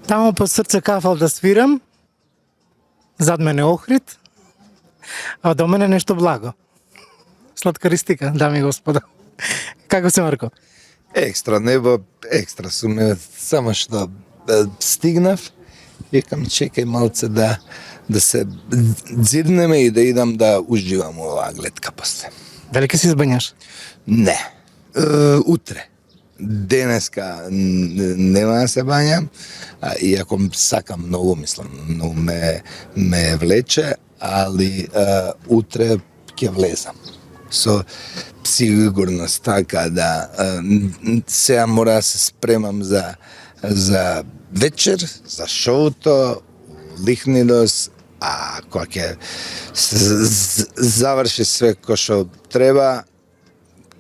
Тамо по срце кафал да свирам, зад мене Охрид, а до мене нешто благо. Сладкаристика, дами и господа. Како се, Марко? Екстра небо, екстра сум, само што стигнав, викам чекај малце да се дзиднеме и да идам да уживам оваа гледка после. Дали ќе се избањаш? Не, утре. Денеска нема да се бањам, иако сакам многу, мислам, многу ме влече, али утре ќе влезам. Со сигурност, така да сега мора да се спремам за вечер, за шоуто, Лихнидос, а кога ќе заврши све кој што треба,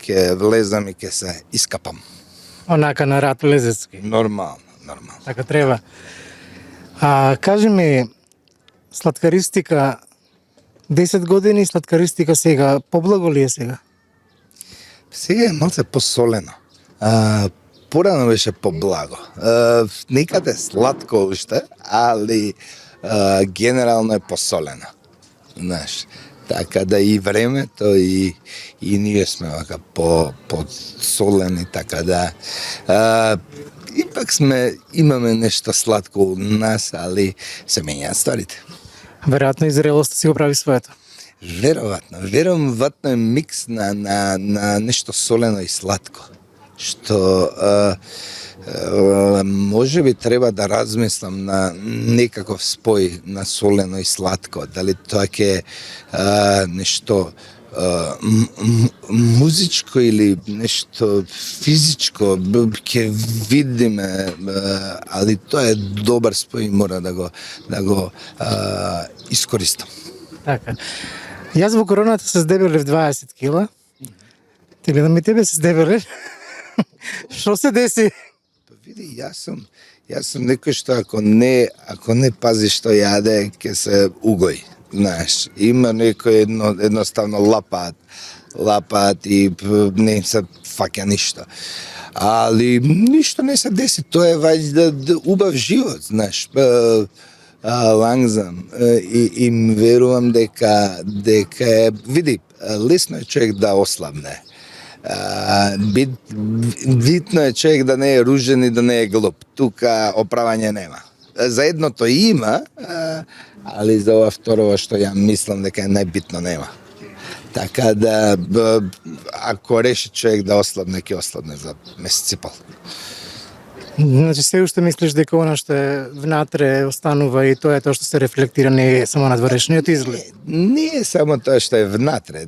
ќе влезам и ќе се искапам. Онака на рад лезецки. Нормално. Така треба. Кажи ми, сладкаристика 10 години, сладкаристика сега, поблаго ли е сега? Сега е малце посолено. Порано беше поблаго. Никаде сладко уште, али генерално е посолено. Знаеш, така да и времето и ние сме вака посолени, така да ипак имаме нешто сладко у нас, али се менјаат стварите. Веројатно и зрелоста си го прави своето. Веројатно е микс на нешто солено и сладко, што може би треба да размислам на некаков спој на солено и сладко, дали тоа ќе нешто музичко или нешто физичко ќе видиме, али тоа е добар спој и мора да го искористам. Така. Јас во короната се здебелев 20 кила. Ти гледам и тебе се здебелеш. Што се деси? Види, јас сум некој што ако не пази што јаде, ќе се угои. Знаеш, има некој едноставно лапаат и не им се фаќа ништо. Али ништо не се деси, тоа е ваќе убав живот, знаеш. Лангзам и верувам дека е, види, лесно е човек да ослабне. Битно е човек да не е ружен и да не е глуп. Тука оправање нема. За едното има, али за ова второ што ја мислам дека е најбитно нема. Така да, ако реши човек да ослабне, ќе ослабне за месец и пол. Значи се уште мислиш дека она што е внатре останува и тоа е тоа што се рефлектира, не е само надворешниот изглед? Не е само тоа што е внатре,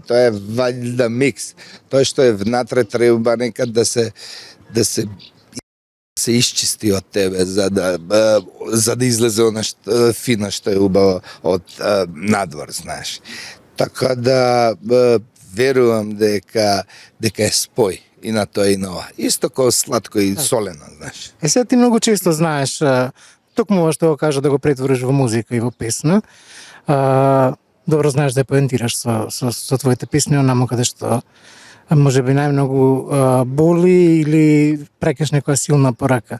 тоа е ваljda микс. Тоа што е внатре треба некад да се исчисти од тебе за да излезе она што фино што е убаво од надвор, знаеш. Така да верувам дека е спој и на тоа и на ова. Исто како сладко и солено, знаеш. Сега ти многу често знаеш, токму ова што го кажа да го претвориш во музика и во песна. Добро знаеш да ја поентираш со твоите песни, онамо каде што може би најмногу боли или прекаш некоја силна порака.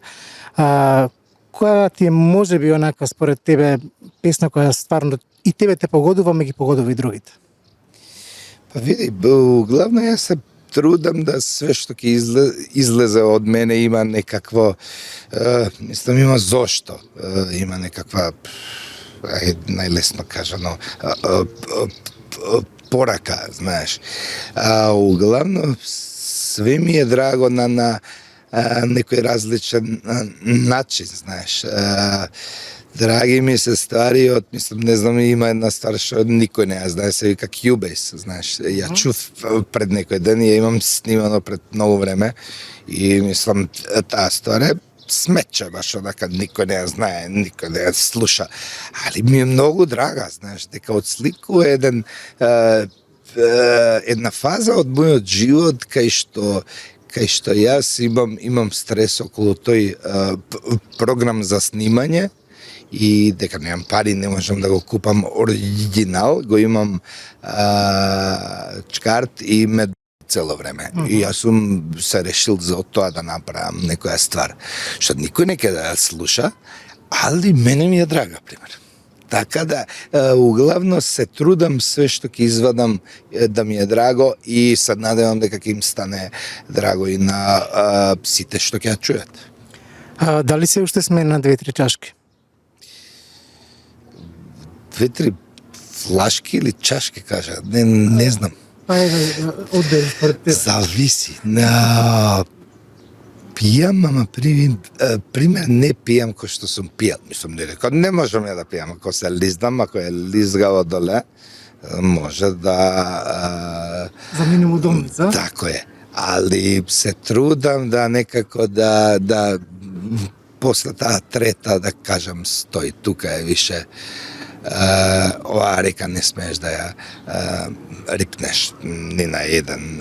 Која ти е може би онака според тебе песна која стварно и тебе те погодува, ме ги погодува и другите? Па види, главно јас се трудам да све што ќе излезе од мене има некакво, мислам има зошто, има некаква, најлесно кажано, порака, знаеш. Углавно све ми е драго на некој различен начин, знаеш. Драги ми се ствари мислам, не знам, има една ствар што никој не ја знае, се вика Cubase, знаеш. Ја чув пред некој ден, ја имам снимано пред многу време и мислам, таа ствар е смече, баш онака никој не ја знае, никој не ја слуша. Али ми е многу драга, знаеш, дека отсликува една фаза од мојот живот кај што јас имам стрес околу тој програм за снимање и дека немам пари, не можам да го купам оригинал, го имам чкарт и ме цело време. И јас сум се решил за тоа да направам некоја ствар, што никој не ќе да ја слуша, али мене ми е драга, пример. Така да, углавно се трудам све што ќе извадам да ми е драго и се надевам дека ќе им стане драго и на сите што ќе ја чујат. Дали се уште сме на 2-3 чашки? 2-3 флашки или чашки, кажа, не знам. Одбери според те. Зависи. Пијам, ама пример не пијам кој што сум пијал. Мислам, не можам ја да пијам. Ако се лиздам, ако е лизгаво доле, може да... За минимум удобница? Тако е. Али се трудам да некако да после таа трета, да кажам, стои, тука е више оваа река не смееш да ја рипнеш ни на еден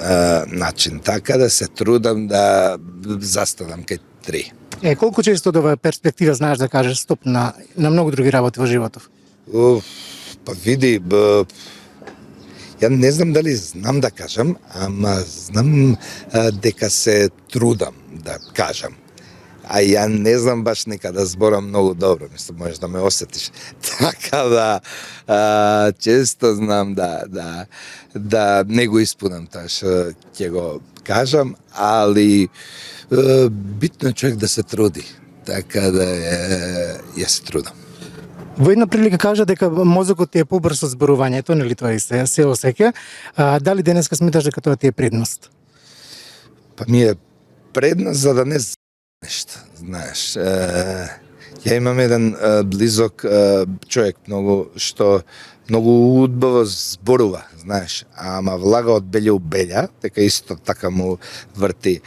начин. Така да се трудам да застанам кај 3. Колку често од оваа перспектива знаеш да кажеш стоп на многу други работи во животов? Па види, ја не знам дали знам да кажам, ама знам дека се трудам да кажам. А ја не знам баш нека да зборам многу добро, мислам, можеш да ме осетиш. Така да, често знам да не го испунам тоа што ќе го кажам, али битно е човек да се труди. Така да ја се трудам. Во една прилика кажа дека мозокот ти е побрз од зборувањето, нели тоа и се осеќа. Дали денеска сметаш дека тоа ти е предност? Па ми е предност за да не нешто, знаеш. Ја имам еден близок човек што многу убаво зборува, знаеш, ама влага од белја у белја, дека исто така му врти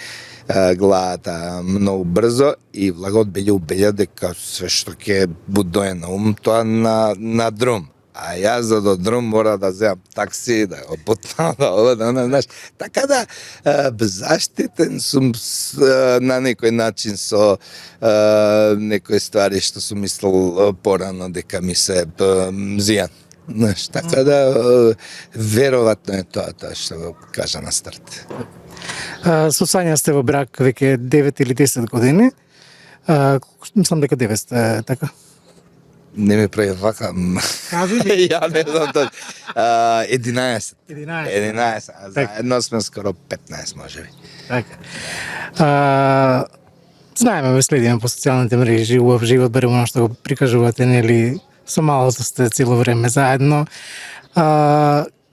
главата многу брзо и влага од белја у белја дека све што ќе будое на ум, тоа на друм. А јас за до друм мора да земам такси, да го потнам, знаеш. Така да, заштитен сум на некој начин со некои ствари што сум мислел порано дека ми се мзијан. Знаеш, така да, веројатно е тоа што го кажа на старт. Со Сања сте во брак веќе 9 или 10 години. Мислам дека 9 сте, така? Не ме прави вака. Кажи Ја не знам тоа. 11. 11. А заедно сме скоро 15, можеби. Така. Знаеме, ве следиме по социјалните мрежи, убав живот, барем оно што го прикажувате, нели, со малото сте цело време заедно.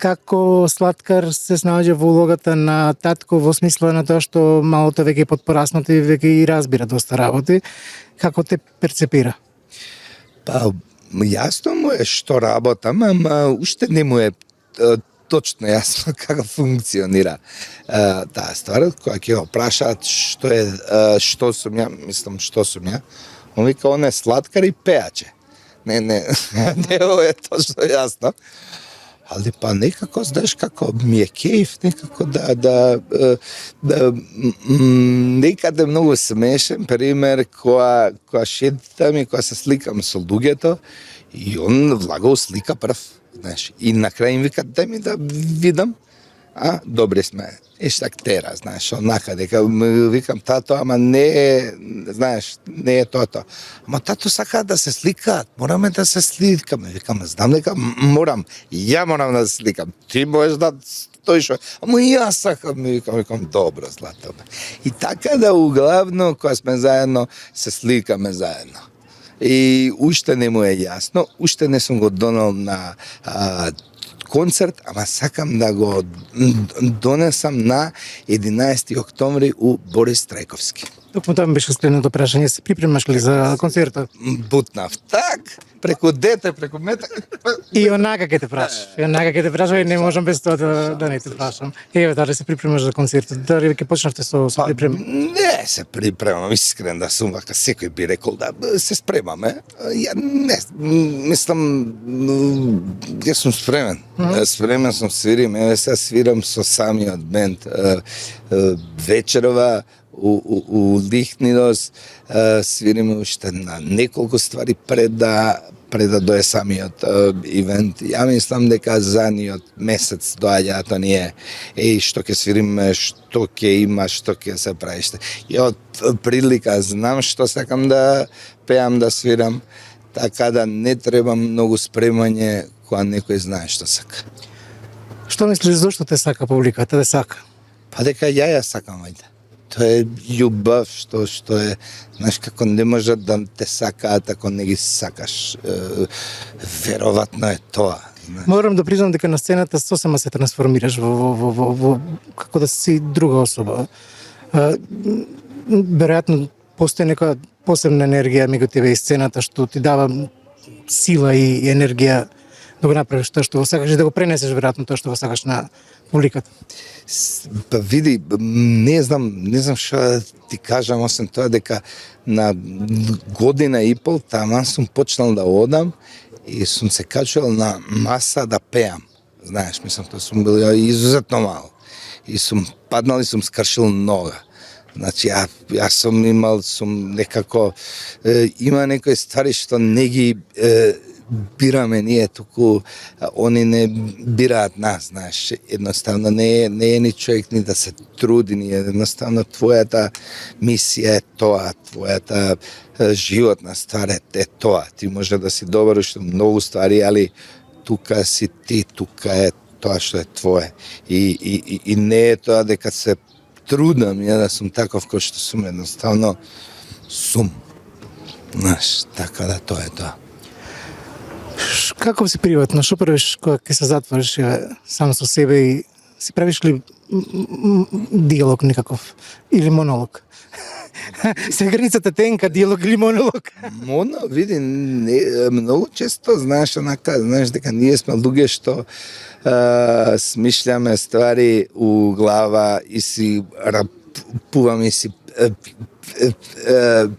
Како слаткар се снаоѓа во улогата на татко во смисла на тоа што малото веќе е потпораснато и веќе и разбира доста работи. Како те перцепира? Па, јасно му е што работам, ама уште не му е точно јасно како функционира таа ствар. Кога ќе го прашаат што сум ја, мислам што сум ја, он вика он е слаткар и пеаче. Не е точно јасно. Али па некако, знаеш, како ми е кејф, некако некаде многу смешен пример кога шетам и кога се сликам со луѓето и он влагал слика прв, знаеш, и на крај им вика дај ми да видам, добри сме, тера, знаеш, онака, дека викам тато, ама не е, знаеш, не е тоа. Ама тато сака да се сликаат, мораме да се сликаме. Викам, знам дека ја морам да се сликам, ти можеш да стоиш, ама јас сакам, викам, добро, злато. И така да углавно, кога сме заедно, се сликаме заедно. И уште не му е јасно, уште не сум го донел на концерт, ама сакам да го донесам на 11 октомври у Борис Трајковски. Токму тоа ми беше следното прашање, се припремаш ли за концертот? Бутнав так, преку дете, преку мета. И онака ќе те прашам, и не можам без тоа да не те прашам. Еве, дали се припремаш за концертот? Дали ќе почнавте со припрема? Не се припремам, искрен да сум, вака секој би рекол да се спремаме. Ја не, мислам, ја сум спремен. Спремен сум, свирим, еве сега свирам со самиот бенд вечерова у Лихнидос, свириме уште на неколку ствари пред да пред да дое самиот ивент. Ја мислам дека задниот месец доаѓаат оние што ќе свириме, што ќе има, што ќе се прави. И од прилика знам што сакам да пеам, да свирам, така да не треба многу спремање кога некој знае што сака. Што мислиш зошто те сака публиката, да сака? Па дека ја сакам, ајде. Тоа е љубов што е, знаеш, како не може да те сакаат ако не ги сакаш. Веројатно е тоа. Знаеш. Морам да признам дека на сцената сосема се трансформираш во како да си друга особа. Веројатно постои нека посебна енергија меѓу тебе и сцената што ти дава сила и енергија да го направиш тоа што го сакаш и да го пренесеш веројатно тоа што го сакаш на публиката. Па види, не знам што да ти кажам, освен тоа дека на година и пол таман сум почнал да одам и сум се качувал на маса да пеам. Знаеш, мислам, тоа сум бил изузетно мал. И сум паднал и сум скршил нога. Значи, јас сум некако, има некои ствари што не ги бираме ние, туку они не бираат нас, знаеш. Едноставно не е ни човек ни да се труди, ни едноставно твојата мисија е тоа, твојата животна ствар е тоа. Ти може да си добар уште многу ствари, али тука си ти, тука е тоа што е твое. И не е тоа дека се трудам ја да сум таков кој што сум, едноставно сум. Знаеш, така да тоа е тоа. Како си приватно? Што правиш кога ќе се затвориш сам со себе и си правиш ли диалог некаков или монолог? Се границата тенка, диалог или монолог? Види, многу често знаеш дека ние сме луѓе што смишляме ствари у глава и си рапуваме и си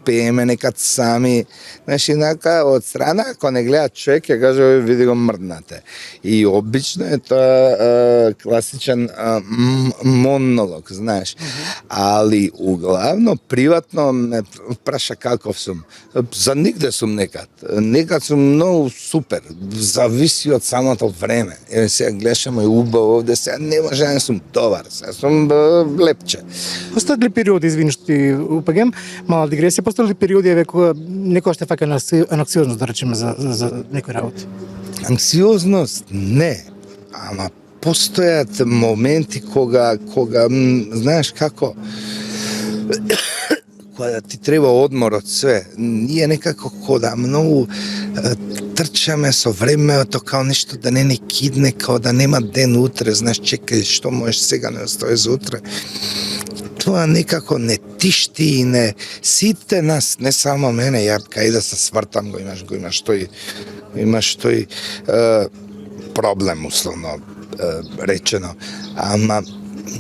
пееме некад сами. Знаеш, инака од страна, ако не гледа човек, ја каже, види го мрднате. И обично е тоа класичен монолог, знаеш. Али, углавно, приватно ме праша каков сум. За нигде сум некад. Некад сум многу супер. Зависи од самото време. Еве сега гледаш, ама е убаво овде, сега не може да не сум добар. Сега сум лепче. Постојат ли периоди, извини што ти упагем, мала дигресија, постојат ли периоди еве кога некој ще фаќа анксиозност, да речеме, за некои работи? Анксиозност не, ама постојат моменти кога знаеш како, кога ти треба одмор од све. Ние некако кода многу трчаме со времето, као нешто да не кидне, као да нема ден утре, знаеш, чекај што можеш сега, не остави за утре. Тоа некако не тишти и не сите нас, не само мене, ја кај да се свртам, го имаш тој проблем, условно речено. Ама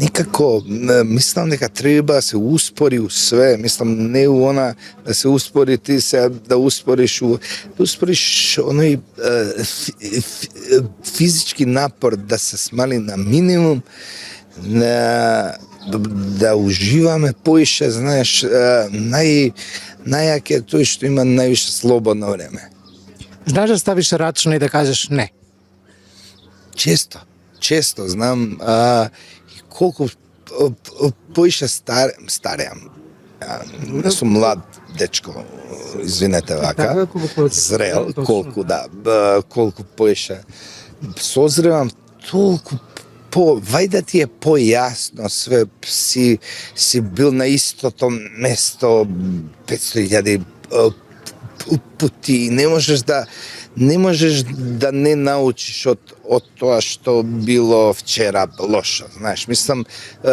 некако мислам дека треба да се успори у све, мислам не у она да се успори ти се да успориш оној физички напор да се смали на минимум, да уживаме поише, знаеш, најаке е тој што има највише слободно време. Знаеш да ставиш рачно и да кажеш не? Често знам и колку поише стареам. Не сум млад дечко, извинете вака, зрел, колку поише созревам, толку вајда ти е појасно све, си бил на истото место 500.000 пути, не можеш да не научиш од тоа што било вчера лошо, знаеш, мислам,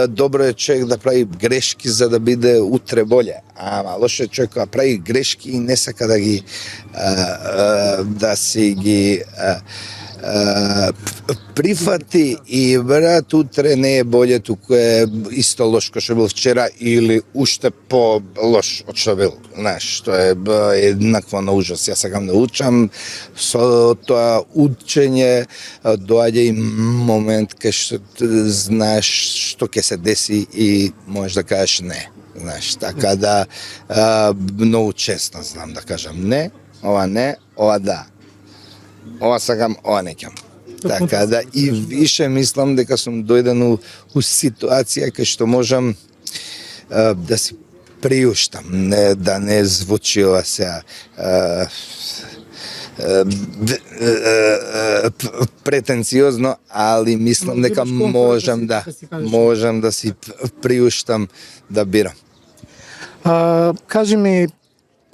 добро е човек да прави грешки за да биде утре боле, ама лошо е човек да прави грешки и не сака да ги да си ги прифати и брат, утре не е боле, туку е исто лош кој што бил вчера или уште по-лош од што бил. Знаеш, што е еднакво на ужас. Јас сакам да учам, со тоа учење доаѓа и момент кај што знаеш што ќе се деси и можеш да кажеш не. Знаеш, така да многу често знам да кажам не, ова да. ова сакам, ова не ќам. Така да и више мислам дека сум дојден у ситуација кај што можам да си приуштам, да не звучи ова сега претенциозно, али мислам дека можам да си приуштам да бирам. Кажи ми,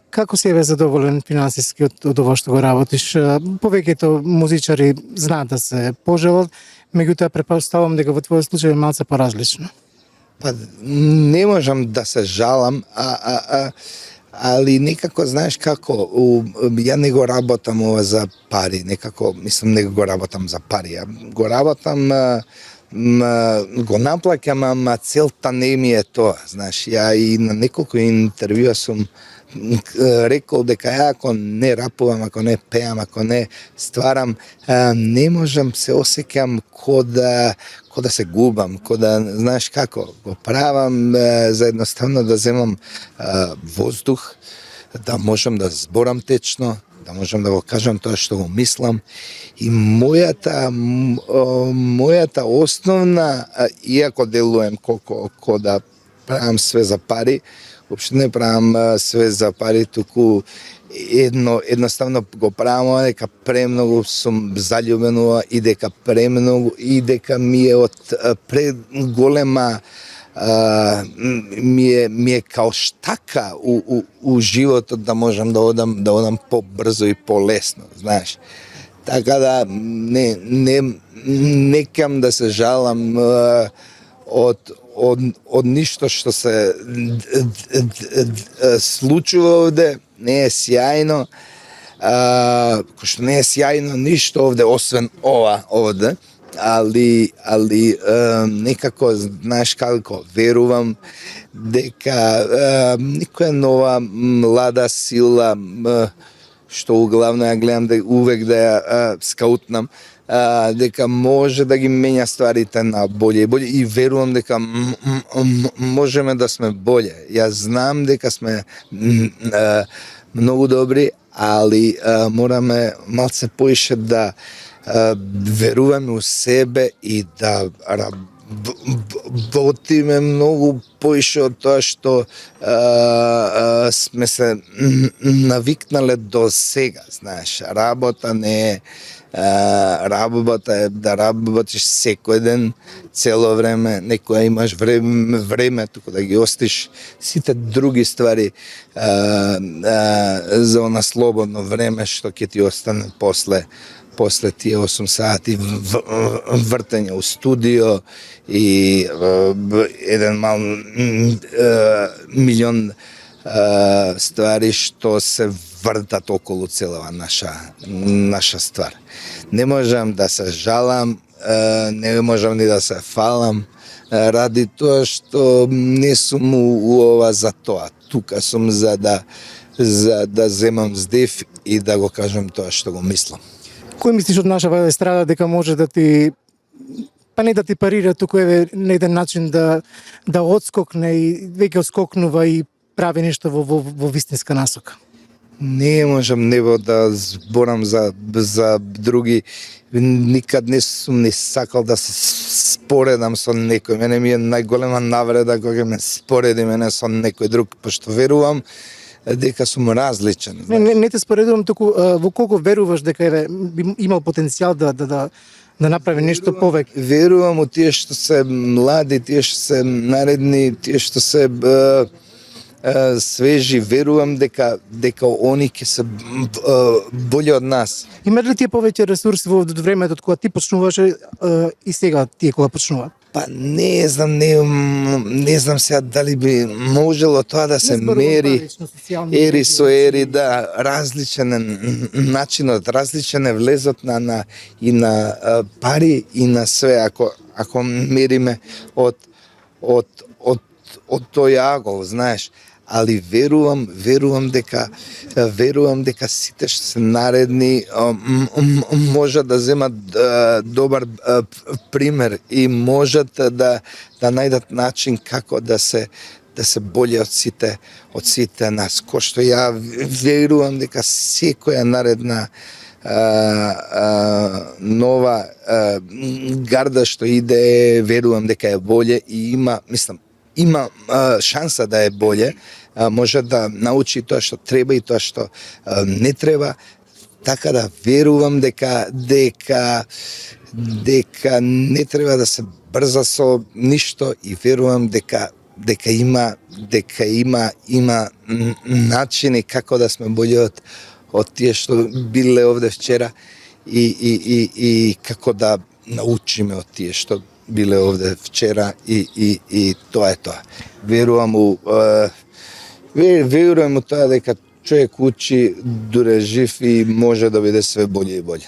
како си задоволен финансиски од ова што го работиш? Повеќето музичари знаат да се пожалат, меѓутоа претпоставувам дека во твојот случај е малце поразлично. Па не можам да се жалам, али некако знаеш како, ја не го работам ова за пари, некако мислам не го работам за пари, ја го работам го наплаќам, ама целта не ми е тоа, знаеш, ја и на неколку интервјуа сум рекол дека ја ако не рапувам, ако не пеам, ако не стварам, не можам, се осеќам ко да се губам, ко да, знаеш како, го правам за едноставно да земам воздух, да можам да зборам течно, да можам да го кажам тоа што го мислам. И мојата основна, иако делуем ко да правам све за пари, уопште не правам све за пари, туку едноставно го правам дека премногу сум заљубен и дека премногу и дека ми е од преголема ми е као штака у животот да можам да одам побрзо и полесно, знаеш. Така да не кам да се жалам од ништо што се случува овде, не е сјајно, кој што не е сјајно ништо овде, освен ова овде, али некако, знаеш како, верувам дека никоја нова млада сила, што углавно ја гледам увек да ја скаутнам, дека може да ги менја стварите на болje и болje, и верувам дека можеме да сме болje. Ја знам дека сме многу добри, али мораме малце поише да веруваме у себе и да работиме многу поише од тоа што сме се навикнале до сега, знаеш. Работа не е работа е да работиш секој ден, цело време, некоја имаш време туку да ги остиш сите други ствари за она слободно време што ќе ти остане после тие 8 сати вртење у студио и еден мал милион ствари што се вртат околу целава наша ствар. Не можам да се жалам, не можам ни да се фалам, ради тоа што не сум у ова за тоа. Тука сум за да земам здив и да го кажам тоа што го мислам. Кој мислиш од нашава естрада дека може да ти, па не да ти парира, туку е на еден начин да одскокне и веќе одскокнува и прави нешто во вистинска насока? Не можам него да зборам за други. Никад не сум не сакал да се споредам со некој. Мене ми е најголема навреда кога ме спореди мене со некој друг, пошто верувам дека сум различен. Не те споредувам, туку во колку веруваш дека би имал потенцијал да направи нешто повеќе? Верувам у тие што се млади, тие што се наредни, тие што се свежи, верувам дека они ќе се боле од нас. Има ли тие повеќе ресурси во времето од кога ти почнуваше и сега тие кога почнуваат? Па не знам сега дали би можело тоа да се мери ери со ери, да, различен е начинот, различен е влезот на пари и на све, ако мериме од тој агол, знаеш. Али верувам дека сите што се наредни можат да земат добар пример и можат да најдат начин како да се боле од сите нас. Кој што ја верувам дека секоја наредна нова гарда што иде, верувам дека е боле и има шанса да е боле, може да научи тоа што треба и тоа што не треба, така да верувам дека не треба да се брза со ништо и верувам дека има начини како да сме боле од тие што биле овде вчера и како да научиме од тие што биле овде вчера и тоа е тоа. Верувам у тоа дека човек учи дуре жив и може да биде све боле и боле.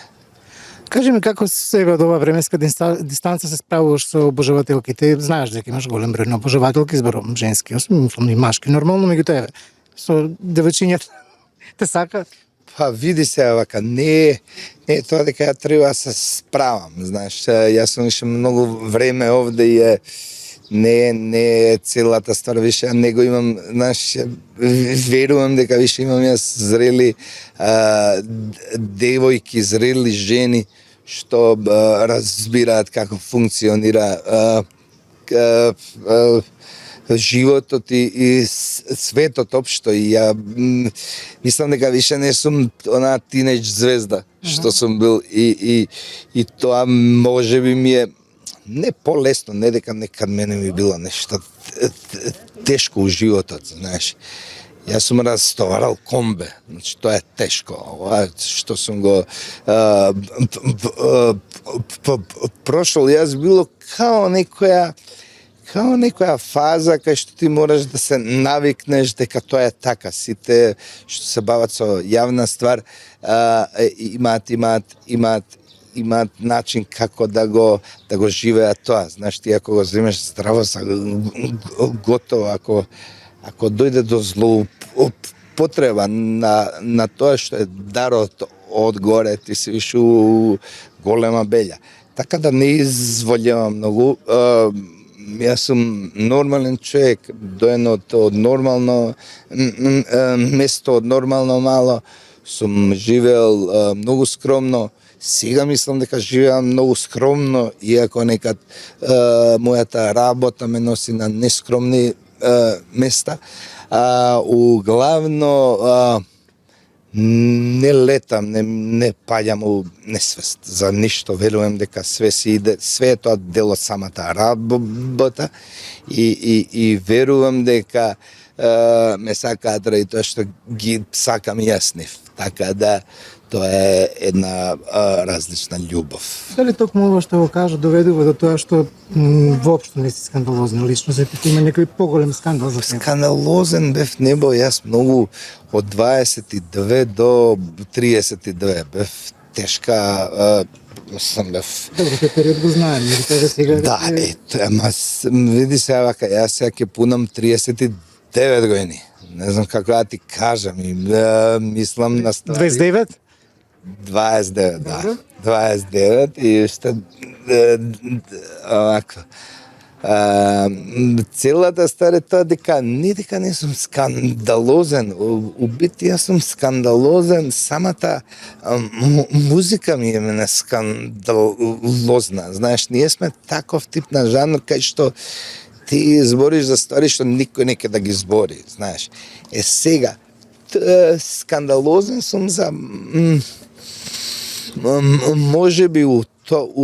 Кажи ми како сега од ова временска дистанца се справуваш со обожавателките? Знаеш дека имаш голем број на обожавателки, зборувам женски, освен и машки, нормално меѓу со девојчињата те сакаат? Па види се вака, не е тоа дека ја треба да се справам, знаеш, јас сум више многу време овде и не е целата ствар, више не го имам, знаеш, верувам дека више имам јас зрели девојки, зрели жени што разбираат како функционира животот и светот општо и ја мислам дека више не сум онаа тинејдж звезда што сум бил и тоа можеби ми е не полесно, не дека некад мене ми било нешто тешко у животот, знаеш. Јас сум растоварал комбе, значи тоа е тешко. Ова што сум го прошол, јас било као некоја фаза кај што ти мораш да се навикнеш дека тоа е така. Сите што се бават со јавна ствар имаат начин како да го живеат тоа. Знаеш, ти ако го земеш здраво са готово, ако дојде до злоупотреба на тоа што е дарот одгоре, ти си више у голема беља. Така да не изволјавам многу. Јас сум нормален човек, доен од нормално место, од нормално мало, сум живеел многу скромно. Сега мислам дека живеам многу скромно, иако некад мојата работа ме носи на нескромни места. Углавно не летам, не паѓам у несвест за ништо, верувам дека све е тоа дел од самата работа и верувам дека ме сакаат ради тоа што ги сакам јас нив. Така да тоа е една различна љубов. Дали токму ова што го кажа доведува до тоа што воопшто не си скандалозна личност, епите има некој поголем скандал за тебе? Скандалозен бев не бил, јас многу од 22 до 32 бев тешка, сам бев. Добро, тој период го знаем, но тебе сега... Да, ето, ама види се вака, јас сега ќе пунам 39 години. Не знам како да ти кажам, мислам на ствари. 29? 29, да. 29 и уште овако. Целата стvar е тоа дека не сум скандалозен, у бит јас сум скандалозен, самата музика ми е мене скандалозна. Знаеш, ние сме таков тип на жанр кај што ти збориш за ствари што никој не ќе да ги збори, знаеш. Сега, скандалозен сум за може би у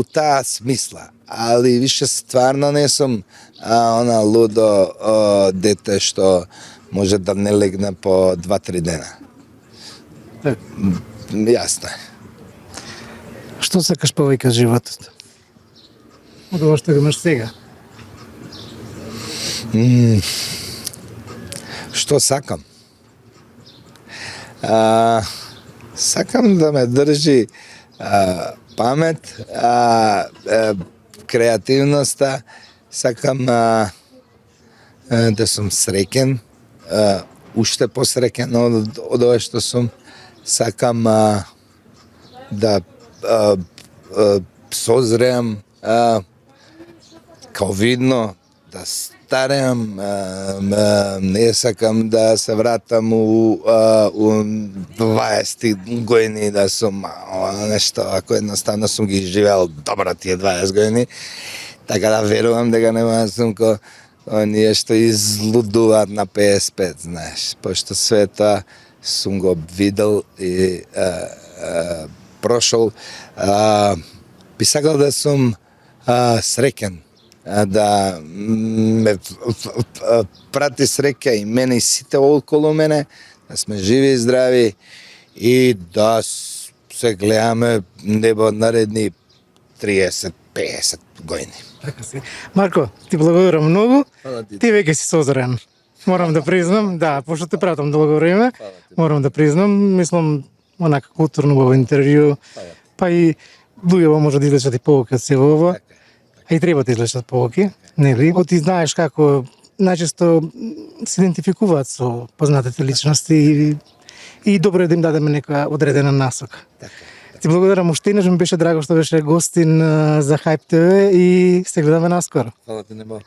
таа смисла, али више стварно не сум она лудо дете што може да не легне по 2-3 дена. Јасно е. Што сакаш повеќе од животот? Од ова што го имаш сега? Што сакам? Сакам да ме држи памет, креативноста, сакам да сум среќен, уште посреќен од ова што сум, сакам да созреам као видно, стареам, не сакам да се вратам у 20 години да сум нешто, ако едноставно сум ги живеал добро тие 20 години, така да верувам дека нема да сум ко оние што излудуваат на 55, знаеш, пошто све тоа сум го видел и прошол. Би сакал да сум среќен, да ме прати среќа и мене и сите околу мене, да сме живи и здрави и да се гледаме небо наредни 30-50 години. Така си. Марко, ти благодарам многу. Фала ти. Ти веќе си созрен. Морам да признам, да, пошто те пратам долго време, Фала ти. морам да признам, мислам, онака културно во интервју, па и луѓето може да излечат и повеќе од се во ова, а и треба да излечат повеќе, нели? Ти знаеш како најчесто се идентификуваат со познатите личности и добро е да им дадеме некоја одредена насока. Ти благодарам уште еднаш, ми беше драго што беше гостин за Hype TV и се гледаме наскоро. Фала ти, небо.